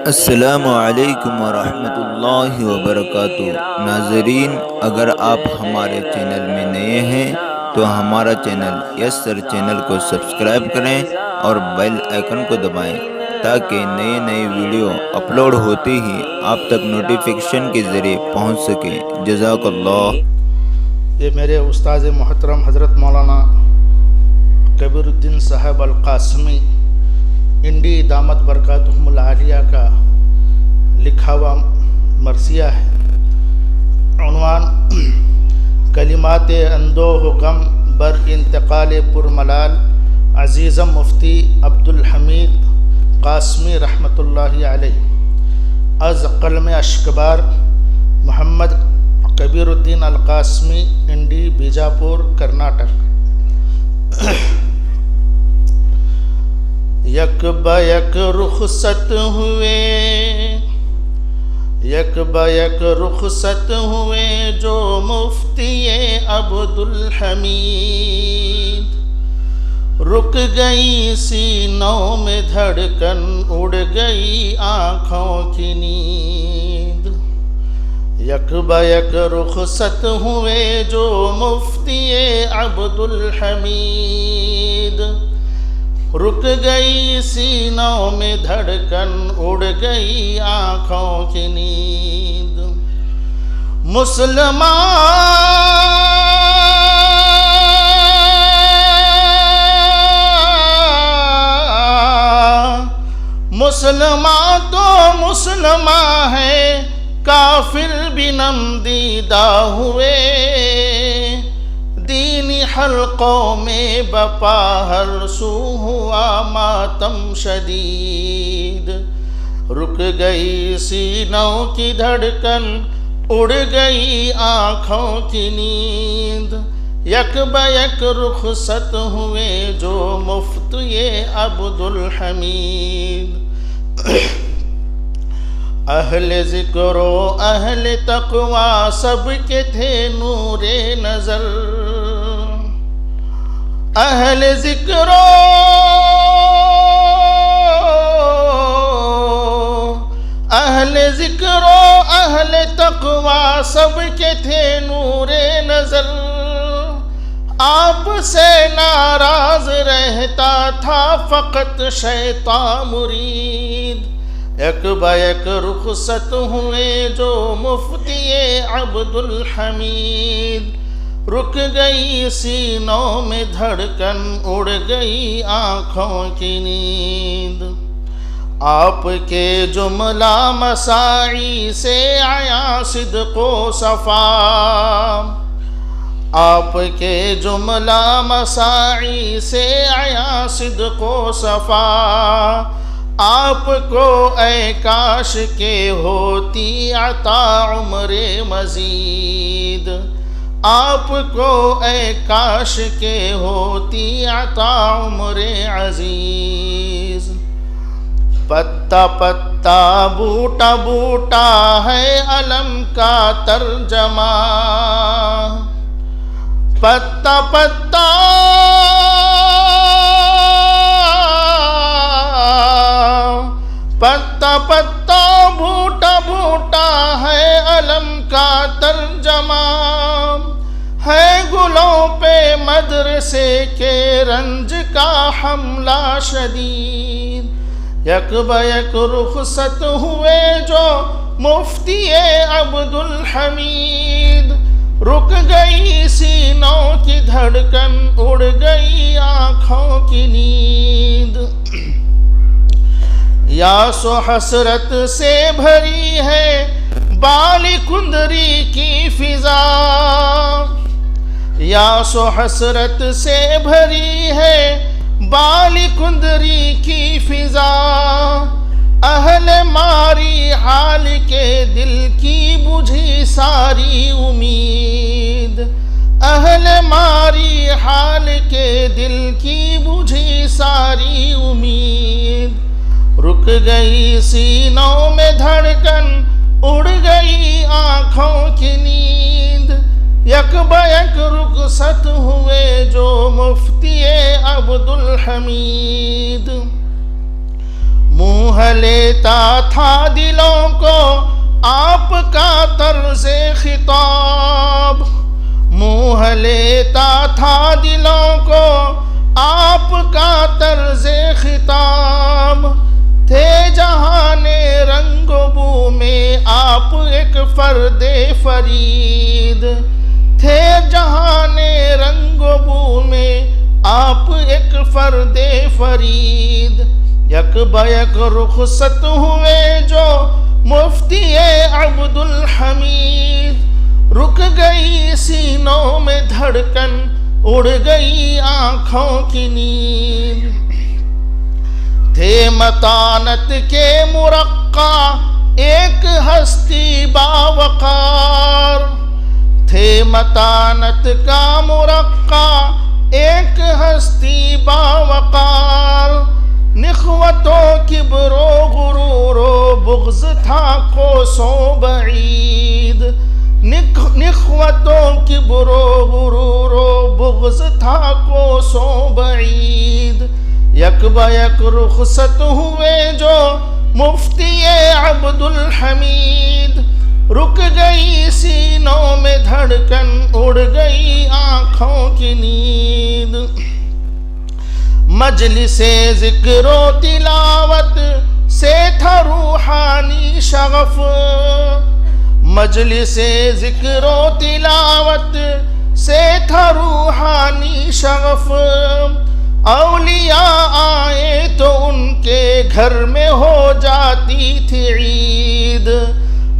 अस्सलामु अलैकुम वरहमतुल्लाहि वबरकातुहू। नाज़रीन, अगर आप हमारे चैनल में नए हैं तो हमारा चैनल यस सर चैनल को सब्सक्राइब करें और बेल आइकन को दबाएं ताकि नए नए वीडियो अपलोड होते ही आप तक नोटिफिकेशन के ज़रिए पहुंच सके। जज़ाकल्लाह। ये मेरे उस्ताद मोहतरम हज़रत मौलाना कबीरुद्दीन साहब अल-कासमी इंडी दामत बरकातुहुमुल आलिया का लिखा हुआ मरसिया है। उन्वान कलिमात अंदोह गम बर इंतकाल पुरमलाल अज़ीज़म मुफ्ती अब्दुल हमीद कासमी रहमतुल्लाहि अलैह अज़ क़ल्म अश्कबार मोहम्मद कबीरुद्दीन अल-कासमी इंडी बीजापुर कर्नाटक। यक बयक रुखसत हुए, यक बयक रुखसत हुए जो मुफ्ती अब्दुल हमीद। रुक गई सीनों में धड़कन, उड़ गई आँखों की नींद। यक बयक रुखसत हुए जो मुफ्ती अब्दुल हमीद। रुक गई सीनों में धड़कन, उड़ गई आँखों की नींद। मुसलमान तो मुसलमान है, काफिर भी नमदीदा हुए। दीनी हल्कों में बपा हर सू हुआ मातम शदीद। रुक गई सीनों की धड़कन, उड़ गई आँखों की नींद। यक बयक रुखसत हुए जो मुफ्ती अब्दुल हमीद। अहले ज़िक्रो अहले तक़वा सबके थे नूरे नज़र। अहले ज़िक्रो अहले तक़वा सबके थे नूरे नज़र। आपसे नाराज़ रहता था फ़क़त शैतान मुरीद। एक बयक रुखसत हुए जो मुफ्ती अब्दुल हमीद। रुक गई सीनों में धड़कन, उड़ गई आँखों की नींद। आपके जुमला मसाई से आया सिद्क़ो सफ़ा। आपके जुमला मसाई से आया सिद्क़ो सफ़ा। आपको ऐ काश के होती अता उम्रे मजीद। आपको ऐ काश के होती अता उम्रे अजीज। पत्ता पत्ता बूटा बूटा है अलम का तर्जमा। पत्ता पत्ता पत्ता पत्ता बूटा बूटा है अलम का तर्जमा। है गुलों पे मदरसे के रंज का हमला शदीद। यक बयक रुखसत हुए जो मुफ्ती अब्दुल हमीद। रुक गई सीनों की धड़कन, उड़ गई आँखों की नींद। यासो हसरत से भरी है बाली कुंदरी की फिजा। यासो हसरत से भरी है बाली कुंदरी की फिजा। अहले मारी हाल के दिल की बुझी सारी उम्मीद। अहले मारी हाल के दिल की बुझी सारी उम्मीद। रुक गई सीनों में धड़कन, उड़ गई आँखों की नींद। यक बयक रुखसत हुए जो मुफ्ती अब्दुल हमीद। मुँह लेता था दिलों को आपका तर्ज़े खिताब, मुँह लेता था दिलों को आपका तर्ज़े खिताब। थे जहाने रंगो बू में आप एक फ़र्दे फरीद, थे जहाने रंगो बू में आप एक फ़र्दे फरीद। यक बयक रुखसत हुए जो मुफ्ती अब्दुल हमीद, रुक गई सीनों में धड़कन, उड़ गई आँखों की नींद। थे मतानत के मुरक्का एक हस्ती बावकार, थे मतानत का मुरक्का एक हस्ती बावकार। निख्वतो किब्रो गुरूरो बुग़्ज़ था कोसों बईद, निख्वतो किब्रो गुरूरो बुग़्ज़ था कोसों बईद। यक बयक रुखसत हुए जो मुफ्ती अब्दुल हमीद, रुक गई सीनों में धड़कन, उड़ गई आँखों की नींद। मजलिसे ज़िक्रो तिलावत से था रूहानी शगफ, मजलिसे ज़िक्रो तिलावत से था रूहानी शगफ। औलिया आए तो उनके घर में हो जाती थी ईद,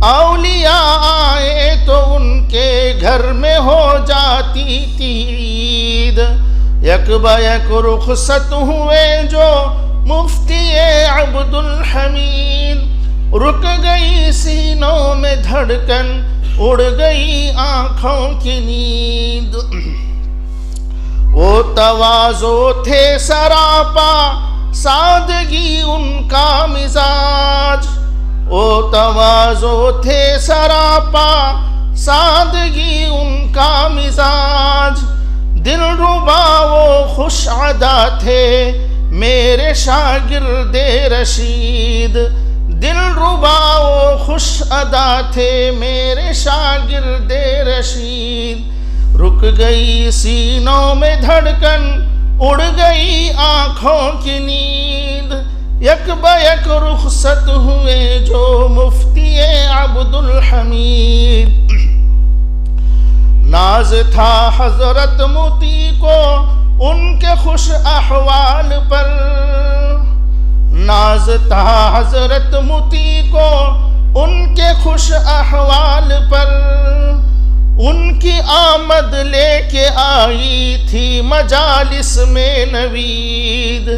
औलिया आए तो उनके घर में हो जाती थी ईद। यक बयक रुखसत हुए जो मुफ्ती अब्दुल हमीद, रुक गई सीनों में धड़कन, उड़ गई आँखों की नींद। वो तवाज़ो थे सरापा सादगी उनका मिजाज, वो तवाज़ो थे सरापा सादगी उनका मिजाज। दिलरुबा वो खुश अदा थे मेरे शागिर्दे रशीद, दिलरुबा वो खुश अदा थे मेरे शागिर्दे रशीद। रुक गई सीनों में धड़कन, उड़ गई आँखों की नींद। यक बयक रुखसत हुए जो मुफ्ती अब्दुल हमीद। नाज था हजरत मुती को उनके खुश अहवाल पर, नाज था हजरत मुती को उनके खुश अहवाल पर। उनकी आमद लेके आई थी मजालिस में नवीद,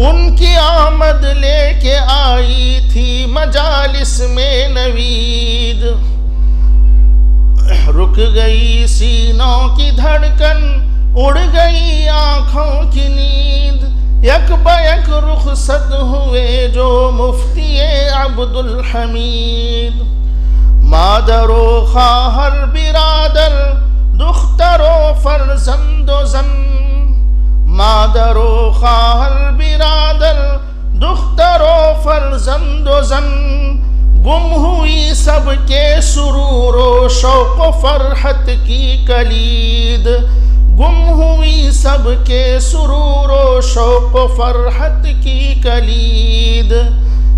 उनकी आमद लेके आई थी मजालिस में नवीद। रुक गई सीनों की धड़कन, उड़ गई आँखों की नींद। यक बयक रुखसत हुए जो मुफ्ती अब्दुल हमीद। मादरो खाहर बिरादर दुख्तरो फर्जंदो जन, मादरो खाहर बिरादर दुख्तरो फर्जंदो जन। गुम हुई सबके सुरूरो शौक़ फरहत की कलीद, गुम हुई सबके सुरूरो शौक़ फरहत की कलीद।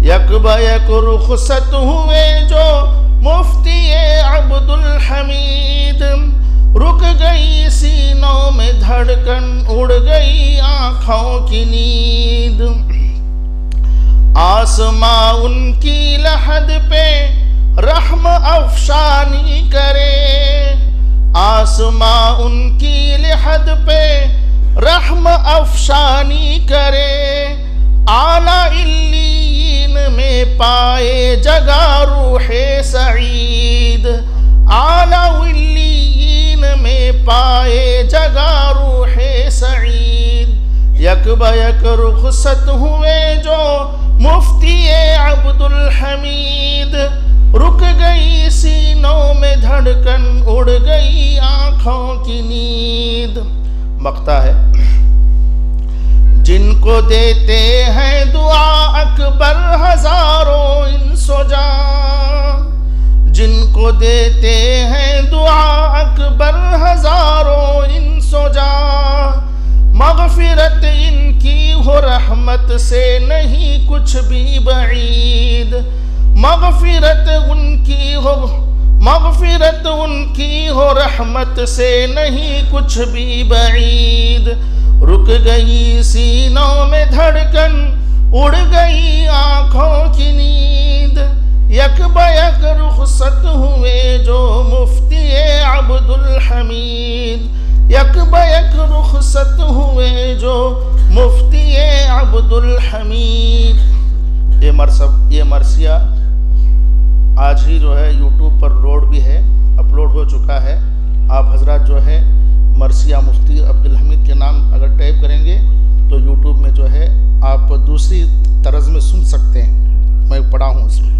यक बयक रुखसत हुए जो मुफ्ती अब्दुल हमीद, रुक गई सीनों में धड़कन, उड़ गई आँखों की नींद। आसमां उनकी लहद पे रहम अफशानी करे, आसमां उनकी लहद पे रहम अफशानी करे। आला इल्लीन में पाए जगह रूहे सईद, आला इल्लीन में पाए जगह रूहे सईद। यक बयक रुखसत हुए जो मुफ्ती अब्दुल हमीद, रुक गई सीनों में धड़कन, उड़ गई आँखों की नींद। मक्ता है। जिनको देते हैं दुआ अकबर हजारों इंसो जां, जिनको देते हैं दुआ अकबर हजारों इंसो जां, मगफिरत इनकी हो रहमत से नहीं कुछ भी बईद, मगफिरत उनकी हो रहमत से नहीं कुछ भी बईद। रुक गई सीनों में धड़कन, उड़ गई आंखों की नींद, यक बयक रुखसत हुए जो मुफ्ती अब्दुल हमीद, यक बयक रुखसत हुए जो मुफ्ती अब्दुल हमीद। ये मरसिया आज ही जो है यूट्यूब पर अपलोड हो चुका है। आप हजरात जो है मरसिया मुफ्ती अब्दुल हमीद के नाम अगर टाइप करेंगे तो यूट्यूब में जो है आप दूसरी तर्ज में सुन सकते हैं। मैं पढ़ा हूँ इसमें।